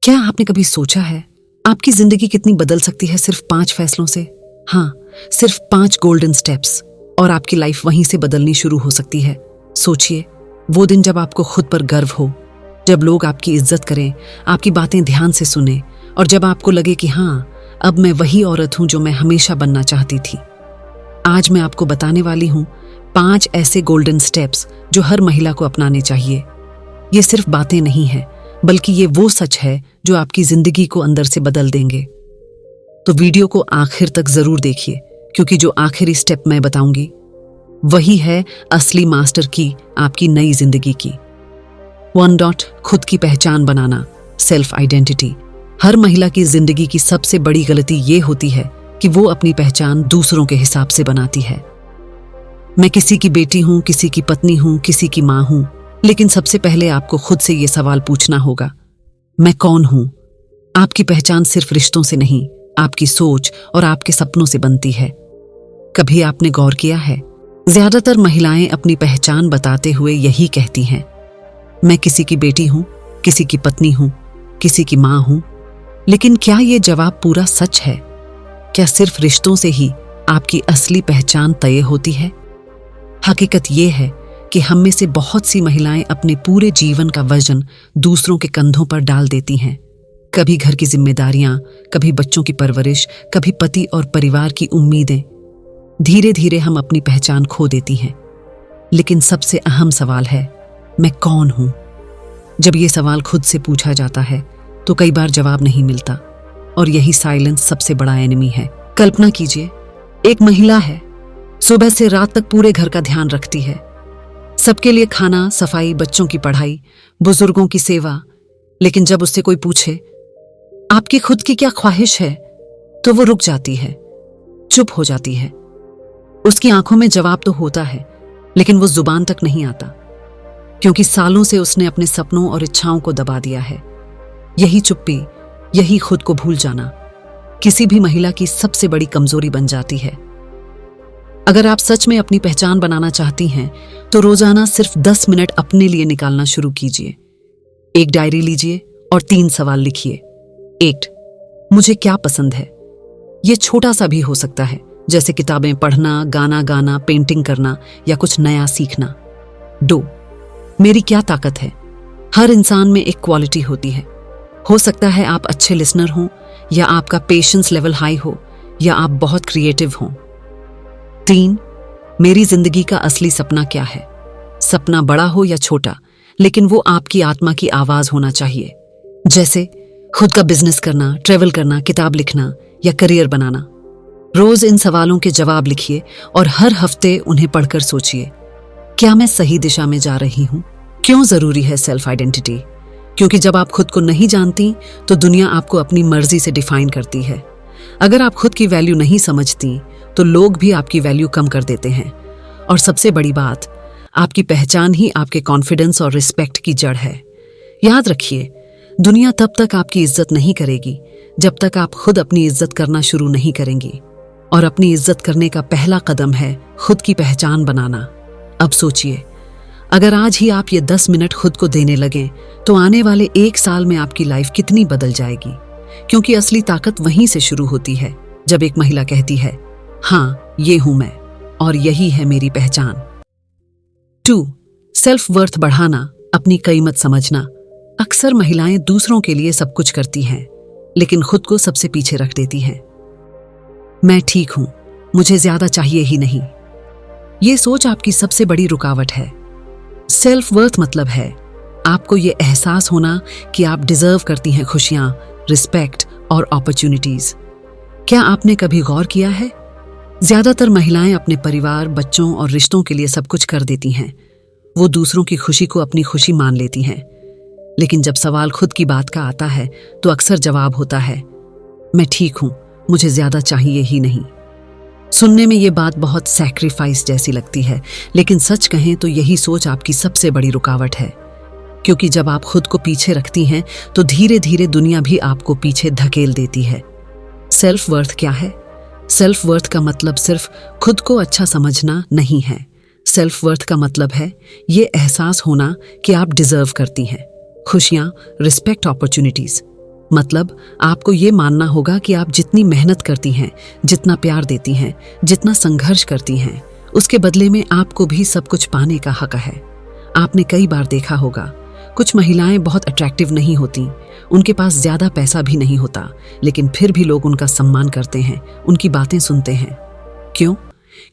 क्या आपने कभी सोचा है आपकी जिंदगी कितनी बदल सकती है सिर्फ 5 फैसलों से? हाँ, सिर्फ 5 गोल्डन स्टेप्स और आपकी लाइफ वहीं से बदलनी शुरू हो सकती है। सोचिए, वो दिन जब आपको खुद पर गर्व हो, जब लोग आपकी इज्जत करें, आपकी बातें ध्यान से सुने और जब आपको लगे कि हाँ, अब मैं वही औरत हूं जो मैं हमेशा बनना चाहती थी। आज मैं आपको बताने वाली हूं 5 ऐसे गोल्डन स्टेप्स जो हर महिला को अपनाने चाहिए। ये सिर्फ बातें नहीं हैं, बल्कि ये वो सच है जो आपकी जिंदगी को अंदर से बदल देंगे। तो वीडियो को आखिर तक जरूर देखिए, क्योंकि जो आखिरी स्टेप मैं बताऊंगी वही है असली मास्टर की आपकी नई जिंदगी की। 1. खुद की पहचान बनाना, सेल्फ आइडेंटिटी। हर महिला की जिंदगी की सबसे बड़ी गलती ये होती है कि वो अपनी पहचान दूसरों के हिसाब से बनाती है। मैं किसी की बेटी हूं, किसी की पत्नी हूं, किसी की मां हूं, लेकिन सबसे पहले आपको खुद से ये सवाल पूछना होगा, मैं कौन हूं? आपकी पहचान सिर्फ रिश्तों से नहीं, आपकी सोच और आपके सपनों से बनती है। कभी आपने गौर किया है, ज्यादातर महिलाएं अपनी पहचान बताते हुए यही कहती हैं, मैं किसी की बेटी हूं, किसी की पत्नी हूं, किसी की मां हूं। लेकिन क्या ये जवाब पूरा सच है? क्या सिर्फ रिश्तों से ही आपकी असली पहचान तय होती है? हकीकत ये है कि हम में से बहुत सी महिलाएं अपने पूरे जीवन का वजन दूसरों के कंधों पर डाल देती हैं। कभी घर की जिम्मेदारियां, कभी बच्चों की परवरिश, कभी पति और परिवार की उम्मीदें। धीरे धीरे हम अपनी पहचान खो देती हैं। लेकिन सबसे अहम सवाल है, मैं कौन हूं? जब ये सवाल खुद से पूछा जाता है तो कई बार जवाब नहीं मिलता, और यही साइलेंस सबसे बड़ा एनिमी है। कल्पना कीजिए, एक महिला है, सुबह से रात तक पूरे घर का ध्यान रखती है, सबके लिए खाना, सफाई, बच्चों की पढ़ाई, बुजुर्गों की सेवा। लेकिन जब उससे कोई पूछे आपकी खुद की क्या ख्वाहिश है, तो वो रुक जाती है, चुप हो जाती है। उसकी आंखों में जवाब तो होता है, लेकिन वो जुबान तक नहीं आता, क्योंकि सालों से उसने अपने सपनों और इच्छाओं को दबा दिया है। यही चुप्पी, यही खुद को भूल जाना किसी भी महिला की सबसे बड़ी कमजोरी बन जाती है। अगर आप सच में अपनी पहचान बनाना चाहती हैं, तो रोजाना सिर्फ 10 मिनट अपने लिए निकालना शुरू कीजिए। एक डायरी लीजिए और 3 सवाल लिखिए। 1. मुझे क्या पसंद है? यह छोटा सा भी हो सकता है, जैसे किताबें पढ़ना, गाना गाना, पेंटिंग करना या कुछ नया सीखना। 2. मेरी क्या ताकत है? हर इंसान में एक क्वालिटी होती है। हो सकता है आप अच्छे लिसनर हों, या आपका पेशेंस लेवल हाई हो, या आप बहुत क्रिएटिव हों। 3. मेरी जिंदगी का असली सपना क्या है? सपना बड़ा हो या छोटा, लेकिन वो आपकी आत्मा की आवाज होना चाहिए। जैसे खुद का बिजनेस करना, ट्रेवल करना, किताब लिखना या करियर बनाना। रोज इन सवालों के जवाब लिखिए और हर हफ्ते उन्हें पढ़कर सोचिए, क्या मैं सही दिशा में जा रही हूं? क्यों जरूरी है सेल्फ आइडेंटिटी? क्योंकि जब आप खुद को नहीं जानती, तो दुनिया आपको अपनी मर्जी से डिफाइन करती है। अगर आप खुद की वैल्यू नहीं समझती, तो लोग भी आपकी वैल्यू कम कर देते हैं। और सबसे बड़ी बात, आपकी पहचान ही आपके कॉन्फिडेंस और रिस्पेक्ट की जड़ है। याद रखिए, दुनिया तब तक आपकी इज्जत नहीं करेगी जब तक आप खुद अपनी इज्जत करना शुरू नहीं करेंगी। और अपनी इज्जत करने का पहला कदम है खुद की पहचान बनाना। अब सोचिए, अगर आज ही आप ये 10 मिनट खुद को देने लगें, तो आने वाले 1 साल में आपकी लाइफ कितनी बदल जाएगी। क्योंकि असली ताकत वहीं से शुरू होती है, जब एक महिला कहती है, हाँ, ये हूं मैं और यही है मेरी पहचान। 2. सेल्फ वर्थ बढ़ाना, अपनी कीमत समझना। अक्सर महिलाएं दूसरों के लिए सब कुछ करती हैं, लेकिन खुद को सबसे पीछे रख देती हैं। मैं ठीक हूं, मुझे ज्यादा चाहिए ही नहीं। ये सोच आपकी सबसे बड़ी रुकावट है। सेल्फ वर्थ मतलब है आपको ये एहसास होना कि आप डिजर्व करती हैं खुशियां, रिस्पेक्ट और अपॉर्चुनिटीज। क्या आपने कभी गौर किया है, ज्यादातर महिलाएं अपने परिवार, बच्चों और रिश्तों के लिए सब कुछ कर देती हैं। वो दूसरों की खुशी को अपनी खुशी मान लेती हैं। लेकिन जब सवाल खुद की बात का आता है, तो अक्सर जवाब होता है, मैं ठीक हूं, मुझे ज्यादा चाहिए ही नहीं। सुनने में ये बात बहुत सैक्रिफाइस जैसी लगती है, लेकिन सच कहें तो यही सोच आपकी सबसे बड़ी रुकावट है। क्योंकि जब आप खुद को पीछे रखती हैं, तो धीरे धीरे दुनिया भी आपको पीछे धकेल देती है। सेल्फ वर्थ क्या है? सेल्फ वर्थ का मतलब सिर्फ खुद को अच्छा समझना नहीं है। सेल्फ वर्थ का मतलब है ये एहसास होना कि आप डिजर्व करती हैं खुशियां, रिस्पेक्ट, अपॉर्चुनिटीज। मतलब आपको ये मानना होगा कि आप जितनी मेहनत करती हैं, जितना प्यार देती हैं, जितना संघर्ष करती हैं, उसके बदले में आपको भी सब कुछ पाने का हक है। आपने कई बार देखा होगा, कुछ महिलाएं बहुत अट्रैक्टिव नहीं होती, उनके पास ज्यादा पैसा भी नहीं होता, लेकिन फिर भी लोग उनका सम्मान करते हैं, उनकी बातें सुनते हैं। क्यों?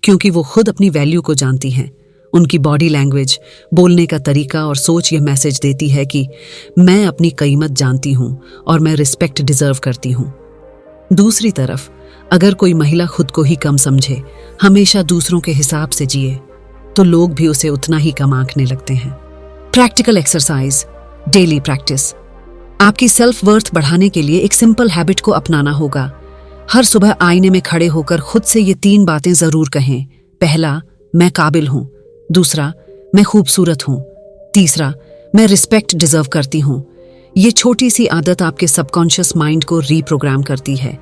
क्योंकि वो खुद अपनी वैल्यू को जानती हैं। उनकी बॉडी लैंग्वेज, बोलने का तरीका और सोच ये मैसेज देती है कि मैं अपनी कीमत जानती हूँ और मैं रिस्पेक्ट डिजर्व करती हूँ। दूसरी तरफ अगर कोई महिला खुद को ही कम समझे, हमेशा दूसरों के हिसाब से जिए, तो लोग भी उसे उतना ही कम आंकने लगते हैं। Practical exercise, daily practice. आपकी सेल्फ वर्थ बढ़ाने के लिए एक सिंपल हैबिट को अपनाना होगा। हर सुबह आईने में खड़े होकर खुद से ये 3 बातें जरूर कहें। पहला, मैं काबिल हूं। दूसरा, मैं खूबसूरत हूं। तीसरा, मैं रिस्पेक्ट डिजर्व करती हूं। ये छोटी सी आदत आपके सबकॉन्शियस माइंड को रीप्रोग्राम करती है।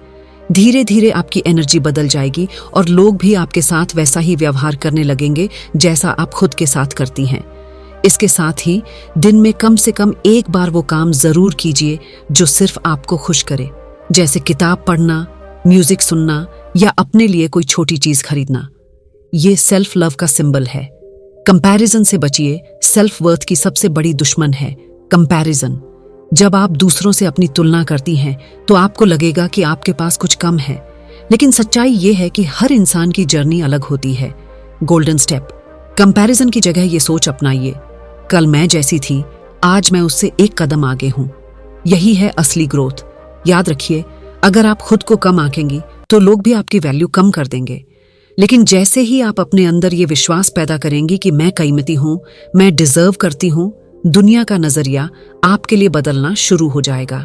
धीरे धीरे आपकी एनर्जी बदल जाएगी और लोग भी आपके साथ वैसा ही व्यवहार करने लगेंगे जैसा आप खुद के साथ करती हैं। इसके साथ ही दिन में कम से कम एक बार वो काम जरूर कीजिए जो सिर्फ आपको खुश करे, जैसे किताब पढ़ना, म्यूजिक सुनना या अपने लिए कोई छोटी चीज खरीदना। ये सेल्फ लव का सिंबल है। कंपैरिजन से बचिए। सेल्फ वर्थ की सबसे बड़ी दुश्मन है कंपैरिजन। जब आप दूसरों से अपनी तुलना करती हैं तो आपको लगेगा कि आपके पास कुछ कम है, लेकिन सच्चाई ये है कि हर इंसान की जर्नी अलग होती है। गोल्डन स्टेप, कंपैरिजन की जगह ये सोच अपनाइए, कल मैं जैसी थी, आज मैं उससे एक कदम आगे हूं। यही है असली ग्रोथ। याद रखिए, अगर आप खुद को कम आंकेंगी तो लोग भी आपकी वैल्यू कम कर देंगे, लेकिन जैसे ही आप अपने अंदर ये विश्वास पैदा करेंगी कि मैं कीमती हूं, मैं डिजर्व करती हूं, दुनिया का नजरिया आपके लिए बदलना शुरू हो जाएगा।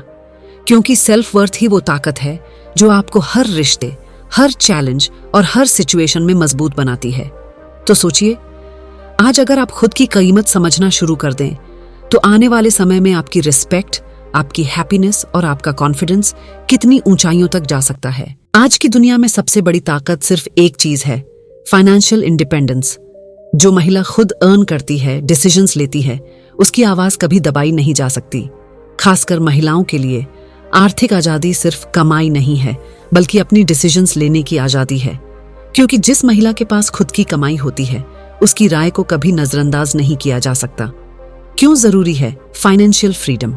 क्योंकि सेल्फ वर्थ ही वो ताकत है जो आपको हर रिश्ते, हर चैलेंज और हर सिचुएशन में मजबूत बनाती है। तो सोचिए, आज अगर आप खुद की कीमत समझना शुरू कर दें तो आने वाले समय में आपकी रिस्पेक्ट, आपकी हैप्पीनेस और आपका कॉन्फिडेंस कितनी ऊंचाइयों तक जा सकता है। आज की दुनिया में सबसे बड़ी ताकत सिर्फ एक चीज है, फाइनेंशियल इंडिपेंडेंस। जो महिला खुद अर्न करती है, डिसीजंस लेती है, उसकी आवाज कभी दबाई नहीं जा सकती। खासकर महिलाओं के लिए आर्थिक आजादी सिर्फ कमाई नहीं है, बल्कि अपनी डिसीजंस लेने की आजादी है। क्योंकि जिस महिला के पास खुद की कमाई होती है, उसकी राय को कभी नजरअंदाज नहीं किया जा सकता। क्यों जरूरी है फाइनेंशियल फ्रीडम?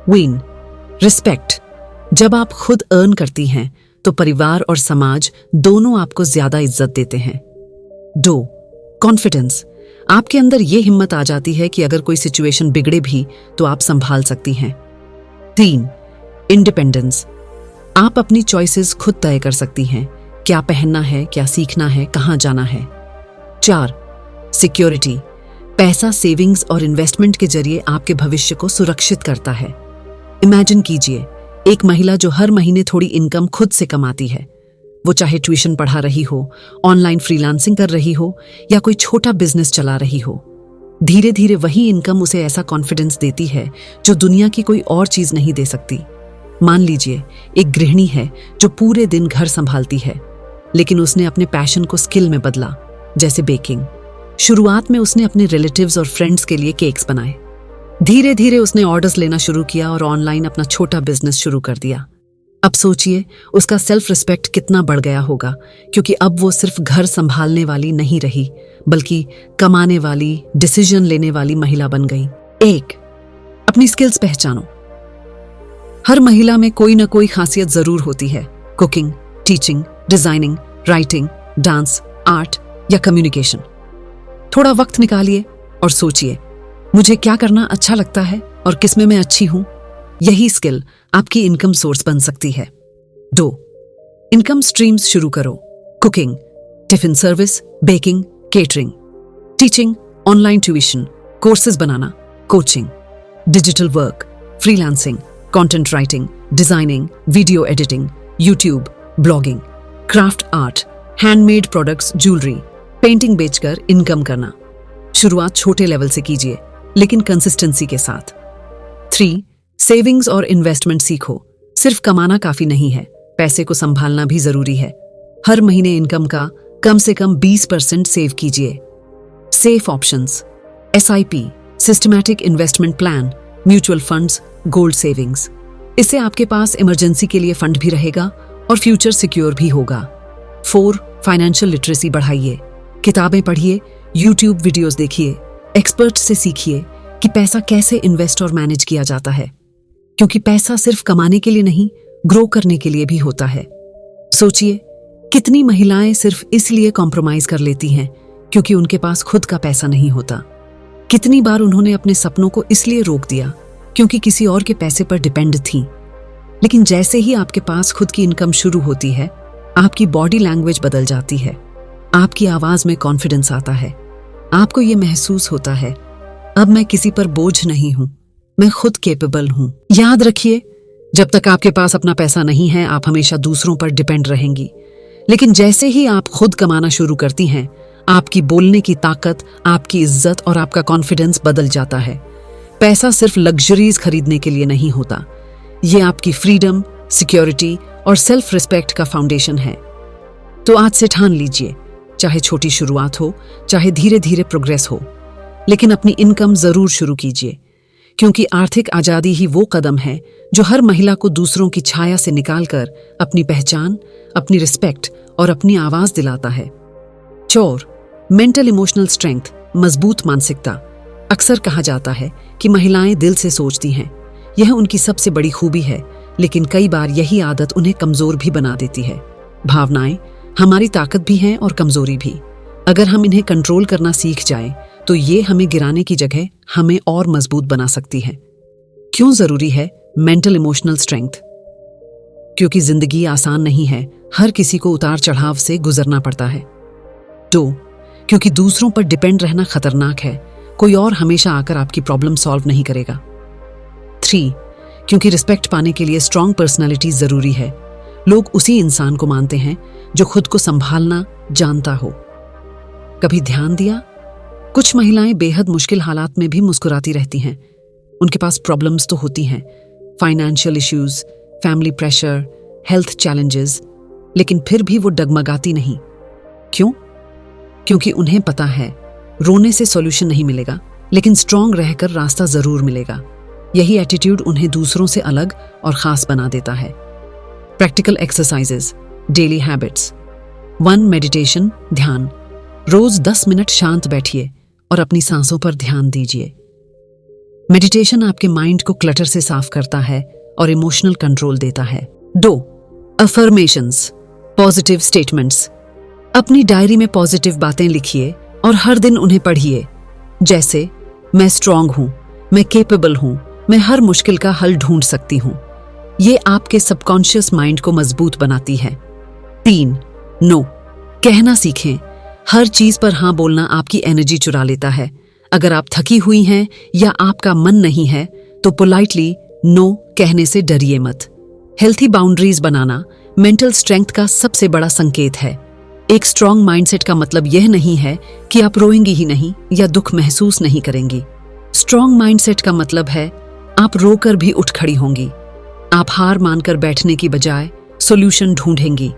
Win, respect. जब आप खुद अर्न करती हैं तो परिवार और समाज दोनों आपको ज्यादा इज्जत देते हैं। 2, कॉन्फिडेंस। आपके अंदर ये हिम्मत आ जाती है कि अगर कोई सिचुएशन बिगड़े भी तो आप संभाल सकती हैं। 3, इंडिपेंडेंस। आप अपनी चॉइसेस खुद तय कर सकती हैं, क्या पहनना है, क्या सीखना है, कहां जाना है। 4, सिक्योरिटी। पैसा सेविंग्स और इन्वेस्टमेंट के जरिए आपके भविष्य को सुरक्षित करता है। इमेजिन कीजिए, एक महिला जो हर महीने थोड़ी इनकम खुद से कमाती है, वो चाहे ट्यूशन पढ़ा रही हो, ऑनलाइन फ्रीलांसिंग कर रही हो या कोई छोटा बिजनेस चला रही हो। धीरे धीरे वही इनकम उसे ऐसा कॉन्फिडेंस देती है जो दुनिया की कोई और चीज नहीं दे सकती। मान लीजिए, एक गृहिणी है जो पूरे दिन घर संभालती है, लेकिन उसने अपने पैशन को स्किल में बदला, जैसे बेकिंग। शुरुआत में उसने अपने रिलेटिव्स और फ्रेंड्स के लिए केक्स बनाए। धीरे धीरे उसने ऑर्डर्स लेना शुरू किया और ऑनलाइन अपना छोटा बिजनेस शुरू कर दिया। अब सोचिए, उसका सेल्फ रिस्पेक्ट कितना बढ़ गया होगा, क्योंकि अब वो सिर्फ घर संभालने वाली नहीं रही, बल्कि कमाने वाली, डिसीजन लेने वाली महिला बन गई। 1, अपनी स्किल्स पहचानो। हर महिला में कोई ना कोई खासियत जरूर होती है। Cooking, teaching, designing, writing, dance, art या कम्युनिकेशन। थोड़ा वक्त निकालिए और सोचिए, मुझे क्या करना अच्छा लगता है और किसमें मैं अच्छी हूं। यही स्किल आपकी इनकम सोर्स बन सकती है। 2, इनकम स्ट्रीम्स शुरू करो। Cooking, tiffin service, baking, catering, teaching, online tuition, courses बनाना, coaching, digital work, freelancing, content writing, designing, video editing, YouTube, blogging, craft art, handmade products, jewellery, painting बेचकर income करना। शुरुआत छोटे लेवल से कीजिए, लेकिन कंसिस्टेंसी के साथ। 3, सेविंग्स और इन्वेस्टमेंट सीखो। सिर्फ कमाना काफी नहीं है, पैसे को संभालना भी जरूरी है। हर महीने इनकम का कम से कम 20% सेव कीजिए। Safe options, SIP, systematic investment plan, mutual funds, gold savings. इससे आपके पास इमरजेंसी के लिए फंड भी रहेगा और फ्यूचर सिक्योर भी होगा। 4. फाइनेंशियल लिटरेसी बढ़ाइए। किताबें पढ़िए, यूट्यूब वीडियोस देखिए, एक्सपर्ट से सीखिए कि पैसा कैसे इन्वेस्ट और मैनेज किया जाता है, क्योंकि पैसा सिर्फ कमाने के लिए नहीं, ग्रो करने के लिए भी होता है। सोचिए, कितनी महिलाएं सिर्फ इसलिए कॉम्प्रोमाइज कर लेती हैं क्योंकि उनके पास खुद का पैसा नहीं होता। कितनी बार उन्होंने अपने सपनों को इसलिए रोक दिया क्योंकि किसी और के पैसे पर डिपेंड थीं। लेकिन जैसे ही आपके पास खुद की इनकम शुरू होती है, आपकी बॉडी लैंग्वेज बदल जाती है, आपकी आवाज में कॉन्फिडेंस आता है, आपको ये महसूस होता है, अब मैं किसी पर बोझ नहीं हूं, मैं खुद कैपेबल हूं। याद रखिए, जब तक आपके पास अपना पैसा नहीं है, आप हमेशा दूसरों पर डिपेंड रहेंगी। लेकिन जैसे ही आप खुद कमाना शुरू करती हैं, आपकी बोलने की ताकत, आपकी इज्जत और आपका कॉन्फिडेंस बदल जाता है। पैसा सिर्फ लग्जरीज खरीदने के लिए नहीं होता, ये आपकी फ्रीडम, सिक्योरिटी और सेल्फ रिस्पेक्ट का फाउंडेशन है। तो आज से ठान लीजिए, चाहे छोटी शुरुआत हो, चाहे धीरे धीरे प्रोग्रेस हो, लेकिन अपनी इनकम जरूर शुरू कीजिए, क्योंकि आर्थिक आजादी ही वो कदम है जो हर महिला को दूसरों की छाया से निकालकर अपनी पहचान, अपनी रिस्पेक्ट और अपनी आवाज दिलाता है। 4. मेंटल इमोशनल स्ट्रेंथ, मजबूत मानसिकता। अक्सर कहा जाता है कि महिलाएं दिल से सोचती हैं, यह उनकी सबसे बड़ी खूबी है, लेकिन कई बार यही आदत उन्हें कमजोर भी बना देती है। भावनाएं हमारी ताकत भी हैं और कमजोरी भी। अगर हम इन्हें कंट्रोल करना सीख जाएं, तो ये हमें गिराने की जगह हमें और मजबूत बना सकती है। क्यों जरूरी है मेंटल इमोशनल स्ट्रेंथ? क्योंकि जिंदगी आसान नहीं है, हर किसी को उतार चढ़ाव से गुजरना पड़ता है। 2. क्योंकि दूसरों पर डिपेंड रहना खतरनाक है, कोई और हमेशा आकर आपकी प्रॉब्लम सॉल्व नहीं करेगा। 3. क्योंकि रिस्पेक्ट पाने के लिए स्ट्रांग पर्सनालिटी जरूरी है। लोग उसी इंसान को मानते हैं जो खुद को संभालना जानता हो। कभी ध्यान दिया, कुछ महिलाएं बेहद मुश्किल हालात में भी मुस्कुराती रहती हैं। उनके पास प्रॉब्लम्स तो होती हैं, financial issues, family pressure, health challenges, लेकिन फिर भी वो डगमगाती नहीं। क्यों? क्योंकि उन्हें पता है रोने से सॉल्यूशन नहीं मिलेगा, लेकिन स्ट्रांग रहकर रास्ता जरूर मिलेगा। यही एटीट्यूड उन्हें दूसरों से अलग और खास बना देता है। Practical exercises, daily habits. 1. Meditation, ध्यान। रोज 10 मिनट शांत बैठिए और अपनी सांसों पर ध्यान दीजिए। मेडिटेशन आपके माइंड को क्लटर से साफ करता है और इमोशनल कंट्रोल देता है। 2. Affirmations, positive statements. अपनी डायरी में पॉजिटिव बातें लिखिए और हर दिन उन्हें पढ़िए, जैसे मैं स्ट्रांग हूं, मैं कैपेबल हूं, मैं हर मुश्किल का हल ढूंढ सकती हूं। ये आपके सबकॉन्शियस माइंड को मजबूत बनाती है। 3. नो कहना सीखें। हर चीज पर हाँ बोलना आपकी एनर्जी चुरा लेता है। अगर आप थकी हुई हैं या आपका मन नहीं है, तो पोलाइटली नो कहने से डरिए मत। हेल्थी बाउंड्रीज बनाना मेंटल स्ट्रेंथ का सबसे बड़ा संकेत है। एक स्ट्रांग माइंडसेट का मतलब यह नहीं है कि आप रोएंगी ही नहीं या दुख महसूस नहीं करेंगी। स्ट्रांग माइंडसेट का मतलब है आप रोकर भी उठ खड़ी होंगी। आप हार मानकर बैठने की बजाय सॉल्यूशन ढूंढेंगी।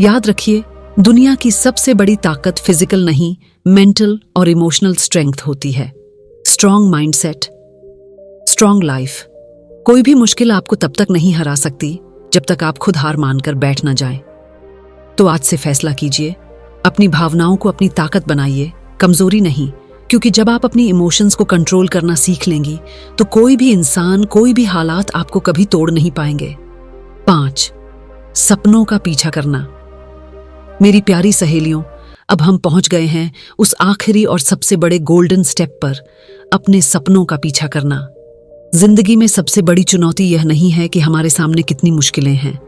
याद रखिए, दुनिया की सबसे बड़ी ताकत फिजिकल नहीं, मेंटल और इमोशनल स्ट्रेंथ होती है। Strong mindset, strong life. कोई भी मुश्किल आपको तब तक नहीं हरा सकती जब तक आप खुद हार मानकर बैठ न जाएं। तो आज से फैसला कीजिए, अपनी भावनाओं को अपनी ताकत बनाइए, कमजोरी नहीं। क्योंकि जब आप अपनी इमोशंस को कंट्रोल करना सीख लेंगी, तो कोई भी इंसान, कोई भी हालात आपको कभी तोड़ नहीं पाएंगे। 5. सपनों का पीछा करना। मेरी प्यारी सहेलियों, अब हम पहुंच गए हैं उस आखिरी और सबसे बड़े गोल्डन स्टेप पर, अपने सपनों का पीछा करना। जिंदगी में सबसे बड़ी चुनौती यह नहीं है कि हमारे सामने कितनी मुश्किलें हैं।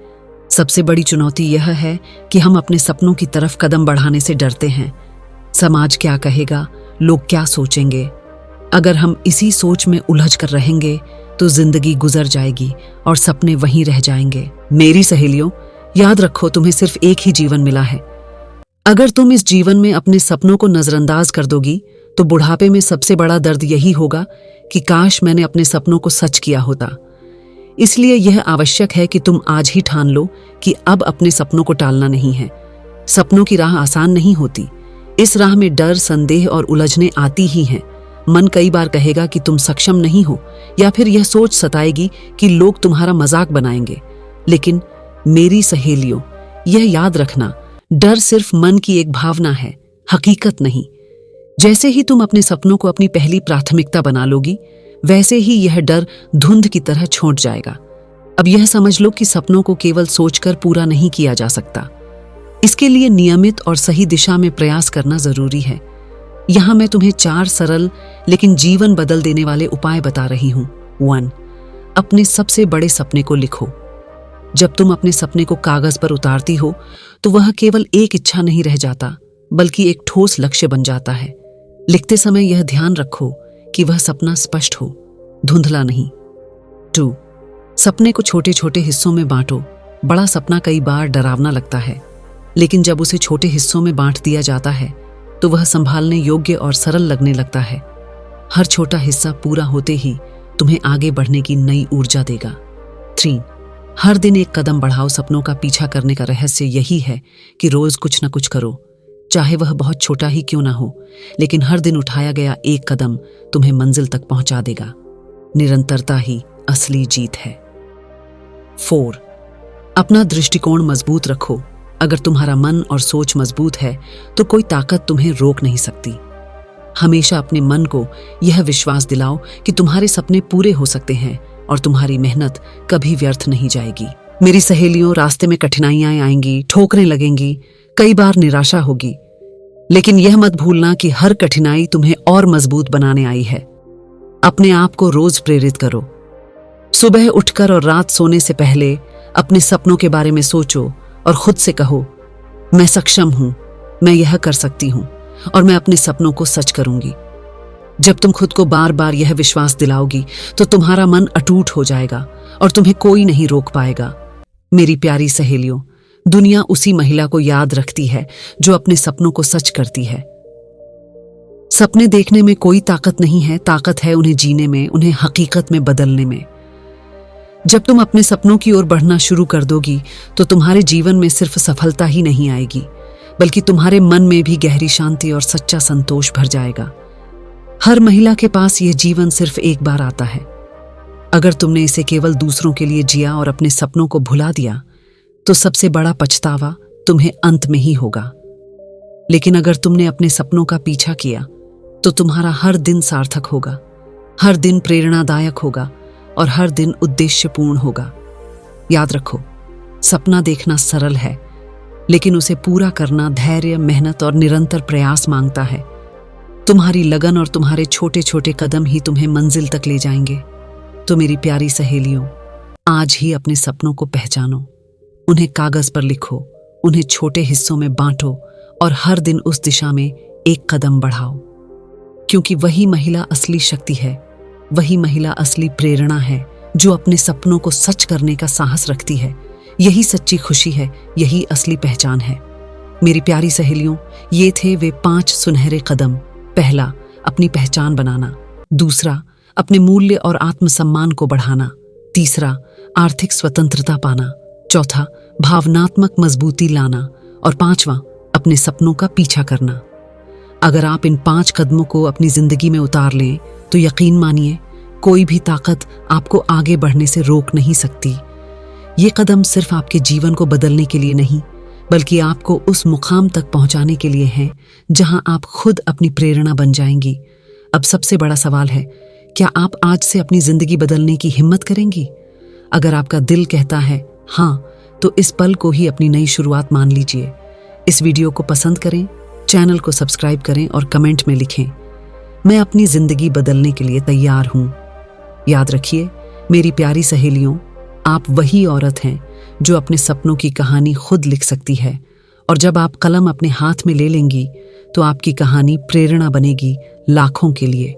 सबसे बड़ी चुनौती यह है कि हम अपने सपनों की तरफ कदम बढ़ाने से डरते हैं। समाज क्या कहेगा, लोग क्या सोचेंगे। अगर हम इसी सोच में उलझ कर रहेंगे, तो जिंदगी गुजर जाएगी और सपने वहीं रह जाएंगे। मेरी सहेलियों, याद रखो, तुम्हें सिर्फ एक ही जीवन मिला है। अगर तुम इस जीवन में अपने सपनों को नजरअंदाज कर दोगी, तो बुढ़ापे में सबसे बड़ा दर्द यही होगा कि काश मैंने अपने सपनों को सच किया होता। इसलिए यह आवश्यक है कि तुम आज ही ठान लो कि अब अपने सपनों को टालना नहीं है। सपनों की राह आसान नहीं होती। इस राह में डर, संदेह और उलझने आती ही हैं। मन कई बार कहेगा कि तुम सक्षम नहीं हो, या फिर यह सोच सताएगी कि लोग तुम्हारा मजाक बनाएंगे। लेकिन मेरी सहेलियों, यह याद रखना, डर सिर्फ मन की एक भावना है, हकीकत नहीं। जैसे ही तुम अपने सपनों को अपनी पहली प्राथमिकता बना लोगी, वैसे ही यह डर धुंध की तरह छोड़ जाएगा। अब यह समझ लो कि सपनों को केवल सोचकर पूरा नहीं किया जा सकता। इसके लिए नियमित और सही दिशा में प्रयास करना जरूरी है। यहां मैं तुम्हें 4 सरल लेकिन जीवन बदल देने वाले उपाय बता रही हूं। 1. अपने सबसे बड़े सपने को लिखो। जब तुम अपने सपने को कागज पर उतारती हो तो वह केवल एक इच्छा नहीं रह जाता, बल्कि एक ठोस लक्ष्य बन जाता है। लिखते समय यह ध्यान रखो कि वह सपना स्पष्ट हो, धुंधला नहीं। 2. सपने को छोटे छोटे हिस्सों में बांटो। बड़ा सपना कई बार डरावना लगता है, लेकिन जब उसे छोटे हिस्सों में बांट दिया जाता है तो वह संभालने योग्य और सरल लगने लगता है। हर छोटा हिस्सा पूरा होते ही तुम्हें आगे बढ़ने की नई ऊर्जा देगा। 3. हर दिन एक कदम बढ़ाओ। सपनों का पीछा करने का रहस्य यही है कि रोज कुछ न कुछ करो, चाहे वह बहुत छोटा ही क्यों ना हो, लेकिन हर दिन उठाया गया एक कदम तुम्हें मंजिल तक पहुंचा देगा। निरंतरता ही असली जीत है। 4. अपना दृष्टिकोण मजबूत रखो। अगर तुम्हारा मन और सोच मजबूत है तो कोई ताकत तुम्हें रोक नहीं सकती। हमेशा अपने मन को यह विश्वास दिलाओ कि तुम्हारे सपने पूरे हो सकते हैं और तुम्हारी मेहनत कभी व्यर्थ नहीं जाएगी। मेरी सहेलियों, रास्ते में कठिनाइयां आएंगी, ठोकरें लगेंगी, कई बार निराशा होगी, लेकिन यह मत भूलना कि हर कठिनाई तुम्हें और मजबूत बनाने आई है। अपने आप को रोज प्रेरित करो। सुबह उठकर और रात सोने से पहले अपने सपनों के बारे में सोचो और खुद से कहो, मैं सक्षम हूं, मैं यह कर सकती हूं और मैं अपने सपनों को सच करूंगी। जब तुम खुद को बार बार यह विश्वास दिलाओगी तो तुम्हारा मन अटूट हो जाएगा और तुम्हें कोई नहीं रोक पाएगा। मेरी प्यारी सहेलियों, दुनिया उसी महिला को याद रखती है जो अपने सपनों को सच करती है। सपने देखने में कोई ताकत नहीं है, ताकत है उन्हें जीने में, उन्हें हकीकत में बदलने में। जब तुम अपने सपनों की ओर बढ़ना शुरू कर दोगी तो तुम्हारे जीवन में सिर्फ सफलता ही नहीं आएगी, बल्कि तुम्हारे मन में भी गहरी शांति और सच्चा संतोष भर जाएगा। हर महिला के पास यह जीवन सिर्फ एक बार आता है। अगर तुमने इसे केवल दूसरों के लिए जिया और अपने सपनों को भुला दिया तो सबसे बड़ा पछतावा तुम्हें अंत में ही होगा। लेकिन अगर तुमने अपने सपनों का पीछा किया तो तुम्हारा हर दिन सार्थक होगा, हर दिन प्रेरणादायक होगा और हर दिन उद्देश्यपूर्ण होगा। याद रखो, सपना देखना सरल है, लेकिन उसे पूरा करना धैर्य, मेहनत और निरंतर प्रयास मांगता है। तुम्हारी लगन और तुम्हारे छोटे छोटे कदम ही तुम्हें मंजिल तक ले जाएंगे। तो मेरी प्यारी सहेलियों, आज ही अपने सपनों को पहचानो, उन्हें कागज पर लिखो, उन्हें छोटे हिस्सों में बांटो और हर दिन उस दिशा में एक कदम बढ़ाओ। क्योंकि वही महिला असली शक्ति है, वही महिला असली प्रेरणा है जो अपने सपनों को सच करने का साहस रखती है। यही सच्ची खुशी है, यही असली पहचान है। मेरी प्यारी सहेलियों, ये थे वे 5 सुनहरे कदम। पहला, अपनी पहचान बनाना। दूसरा, अपने मूल्य और आत्मसम्मान को बढ़ाना। तीसरा, आर्थिक स्वतंत्रता पाना। चौथा, भावनात्मक मजबूती लाना। और 5वां, अपने सपनों का पीछा करना। अगर आप इन 5 कदमों को अपनी जिंदगी में उतार लें तो यकीन मानिए, कोई भी ताकत आपको आगे बढ़ने से रोक नहीं सकती। ये कदम सिर्फ आपके जीवन को बदलने के लिए नहीं, बल्कि आपको उस मुकाम तक पहुंचाने के लिए हैं जहां आप खुद अपनी प्रेरणा बन जाएंगी। अब सबसे बड़ा सवाल है, क्या आप आज से अपनी जिंदगी बदलने की हिम्मत करेंगी? अगर आपका दिल कहता है हाँ, तो इस पल को ही अपनी नई शुरुआत मान लीजिए। इस वीडियो को पसंद करें, चैनल को सब्सक्राइब करें और कमेंट में लिखें, मैं अपनी जिंदगी बदलने के लिए तैयार हूं। याद रखिए मेरी प्यारी सहेलियों, आप वही औरत हैं जो अपने सपनों की कहानी खुद लिख सकती है। और जब आप कलम अपने हाथ में ले लेंगी तो आपकी कहानी प्रेरणा बनेगी लाखों के लिए।